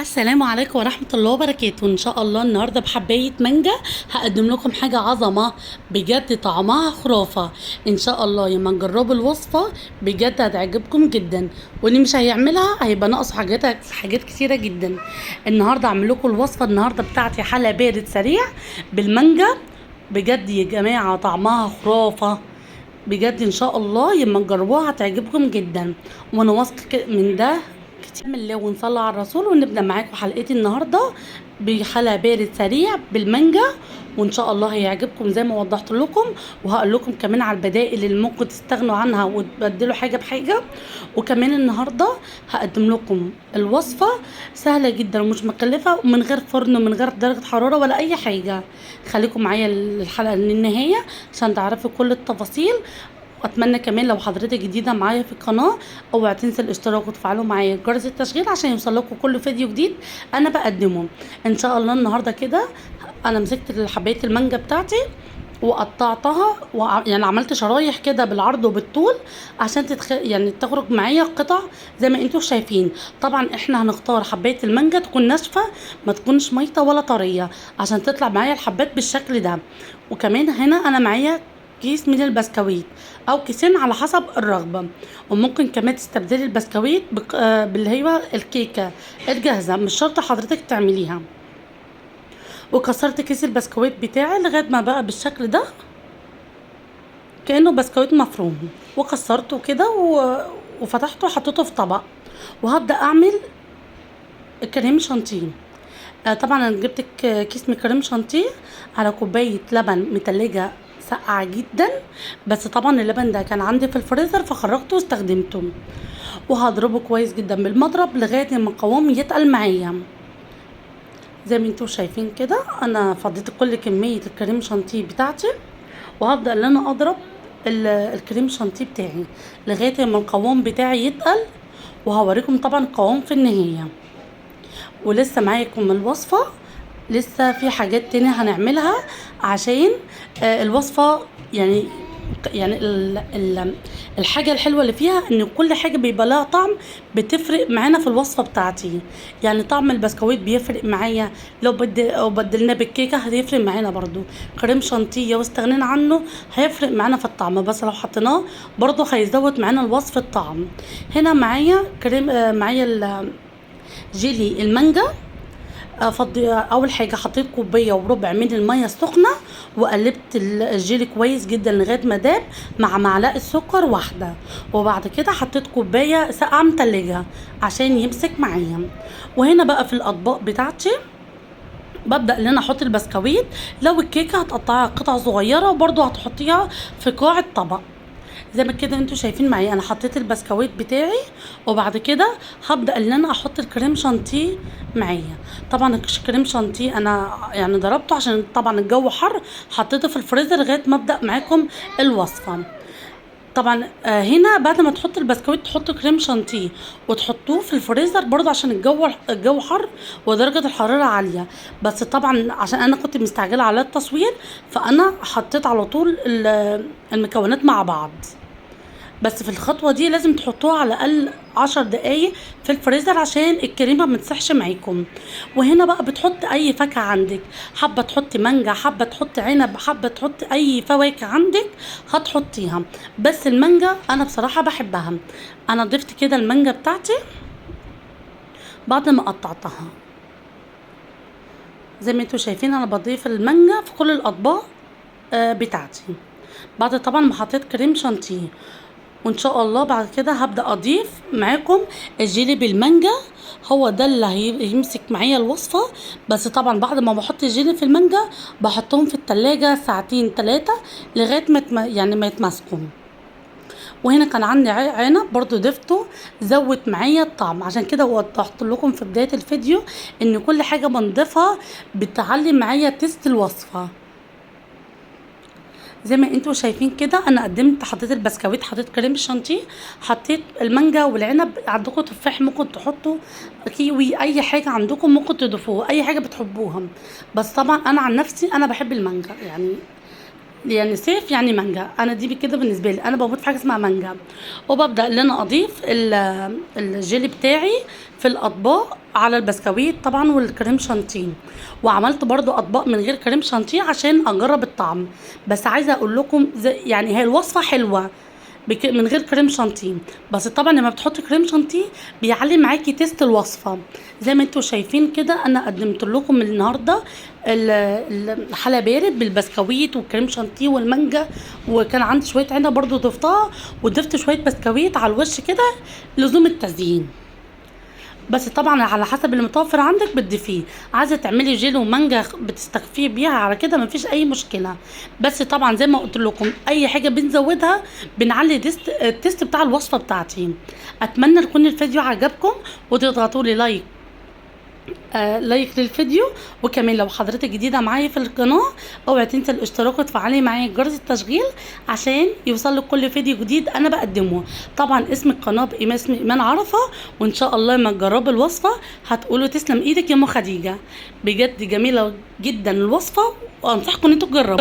السلام عليكم ورحمة الله وبركاته. ان شاء الله النهاردة بحباية مانجا هقدم لكم حاجة عظمة بجد، طعمها خرافة. ان شاء الله لما تجربوا الوصفة بجد هتعجبكم جدا، واللي مش هيعملها هيبقى ناقص حاجات كتيرة جدا. النهاردة اعمل لكم الوصفة النهاردة بتاعتي حلا بارد سريع بالمانجا. بجد يا جماعة طعمها خرافة بجد. ان شاء الله لما تجربوها هتعجبكم جدا، وانا واثقة من ده. بسم الله ونصلي على الرسول، ونبدأ معاكم حلقتي النهارده بحلقة بارد سريع بالمانجا، وان شاء الله هيعجبكم زي ما وضحت لكم. وهقول لكم كمان على البدائل اللي ممكن تستغنوا عنها وتبدلوا حاجة بحاجة. وكمان النهارده هقدم لكم الوصفة سهلة جدا ومش مكلفة، ومن غير فرن ومن غير درجة حرارة ولا اي حاجة. خليكم معايا الحلقة للنهاية عشان تعرفوا كل التفاصيل. واتمنى كمان لو حضرتك جديده معايا في القناه اوعى تنسى الاشتراك وتفعلوا معايا جرس التشغيل عشان يوصلكوا كل فيديو جديد انا بقدمه. ان شاء الله النهارده كده انا مسكت حبايه المانجا بتاعتي وقطعتها يعني عملت شرايح كده بالعرض وبالطول عشان يعني تخرج معايا قطع زي ما انتوا شايفين. طبعا احنا هنختار حبايه المانجا تكون ناشفه، ما تكونش ميته ولا طريه، عشان تطلع معايا الحبات بالشكل ده. وكمان هنا انا معايا كيس من البسكويت او كيسين على حسب الرغبه. وممكن كمان تستبدلي البسكويت باللي هي الكيكه الجاهزه، مش شرط حضرتك تعمليها. وكسرت كيس البسكويت بتاعي لغايه ما بقى بالشكل ده كانه بسكويت مفروم، وكسرته كده وفتحته وحطيته في طبق. وهبدا اعمل الكريم شانتيه. طبعا انا جبت كيس من كريم شانتيه على كوبايه لبن متلجه ساقعه جدا، بس طبعا اللبن ده كان عندي في الفريزر فخرجته واستخدمته. وهضربه كويس جدا بالمضرب لغايه ما القوام يتقل معايا. زي ما انتوا شايفين كده انا فضيت كل كميه الكريم شانتيه بتاعتي، وهبدا ان انا اضرب الكريم شانتيه بتاعي لغايه ما القوام بتاعي يتقل. وهوريكم طبعا القوام في النهايه. ولسه معاكم الوصفة، لسه في حاجات تانية هنعملها عشان الوصفة يعني الحاجة الحلوة اللي فيها ان كل حاجة بيبقى لها طعم بتفرق معانا في الوصفة بتاعتي. يعني طعم البسكويت بيفرق معايا، لو بدلنا بالكيكة هيفرق معانا برضو. كريم شانتيه واستغنينا عنه هيفرق معانا في الطعم، بس لو حطيناه برضو هيزود معانا الوصفة الطعم. هنا معايا كريم معايا جيلي المانجا. اول حاجه حطيت كوبايه وربع من الميه السخنه، وقلبت الجيلي كويس جدا لغايه ما داب مع معلقه سكر واحده. وبعد كده حطيت كوبايه ساقعه متلجه عشان يمسك معايا. وهنا بقى في الاطباق بتاعتي ببدا ان انا احط البسكويت. لو الكيكه هتقطعها قطع صغيره وبرده هتحطيها في قاع الطبق زي ما كده انتوا شايفين معايا. انا حطيت البسكويت بتاعي، وبعد كده هبدا ان انا احط الكريم شانتيه معايا. طبعا الكريم شانتيه انا يعني ضربته عشان طبعا الجو حر، حطيته في الفريزر لغايه ما ابدا معاكم الوصفه. طبعا هنا بعد ما تحط البسكويت تحطوا كريم شانتيه وتحطوه في الفريزر برضه عشان الجو حر ودرجه الحراره عاليه. بس طبعا عشان انا كنت مستعجله على التصوير فانا حطيت على طول المكونات مع بعض. بس في الخطوة دي لازم تحطوها على الأقل 10 دقايق في الفريزر عشان الكريمة ما تسحش معاكم. وهنا بقى بتحط أي فاكهة عندك، حابة تحطي مانجا، حابة تحطي عنب، حابة تحطي أي فواكه عندك هتحطيها. بس المانجا أنا بصراحة بحبها. أنا ضفت كده المانجا بتاعتي بعد ما قطعتها. زي ما انتوا شايفين أنا بضيف المانجا في كل الأطباق بتاعتي بعد طبعا ما حطيت كريم شانتيه. وان شاء الله بعد كده هبدا اضيف معاكم الجيلي بالمانجا، هو ده اللي هيمسك معايا الوصفه. بس طبعا بعد ما بحط الجيلي في المانجا بحطهم في التلاجة ساعتين 3 لغايه ما يتماسكوا. وهنا كان عندي عنب برضو ضفته زود معايا الطعم، عشان كده وضحت لكم في بدايه الفيديو ان كل حاجه بنضيفها بتعلي معايا تيست الوصفه. زي ما انتوا شايفين كده انا حطيت البسكويت، حطيت كريم الشانتيه، حطيت المانجا والعنب. عندكم تفاح ممكن تحطوا، كيوي، اي حاجه عندكم ممكن تضيفوها، اي حاجه بتحبوها. بس طبعا انا عن نفسي انا بحب المانجا، يعني يعني صيف يعني مانجا، انا دي كده بالنسبه لي انا بموت في حاجه اسمها مانجا. وببدا ان انا اضيف الجيلي بتاعي في الاطباق على البسكويت طبعا والكريم شانتيه. وعملت برضو اطباق من غير كريم شانتيه عشان اجرب الطعم. بس عايزه اقول لكم يعني هي الوصفه حلوه من غير كريم شانتيه. بس طبعا لما بتحطي كريم شانتيه بيعلي معاكي تيست الوصفه. زي ما انتوا شايفين كده انا قدمت لكم النهارده الحلا بارد بالبسكويت والكريم شانتيه والمانجا. وكان عندي شويه عنب برضو ضفتها، وضفت شويه بسكويت على الوش كده لزوم التزيين. بس طبعا على حسب اللي متوفر عندك بتضيفيه. عايزه تعملي جيل ومانجا بتستخفيه بيها على كده مفيش اي مشكله. بس طبعا زي ما قلت لكم اي حاجه بنزودها بنعلي التست بتاع الوصفه بتاعتي. اتمنى يكون الفيديو عجبكم وتضغطوا لي لايك للفيديو. وكمان لو حضرتك جديده معايا في القناه اوعي تنسى الاشتراك وتفعلي معايا جرس التشغيل عشان يوصل لك كل فيديو جديد انا بقدمه. طبعا اسم القناه اسمي ايمان عرفه. وان شاء الله لما تجربوا الوصفه هتقولوا تسلم ايدك يا ام خديجه. بجد جميله جدا الوصفه وانصحكم ان انتوا تجربوا.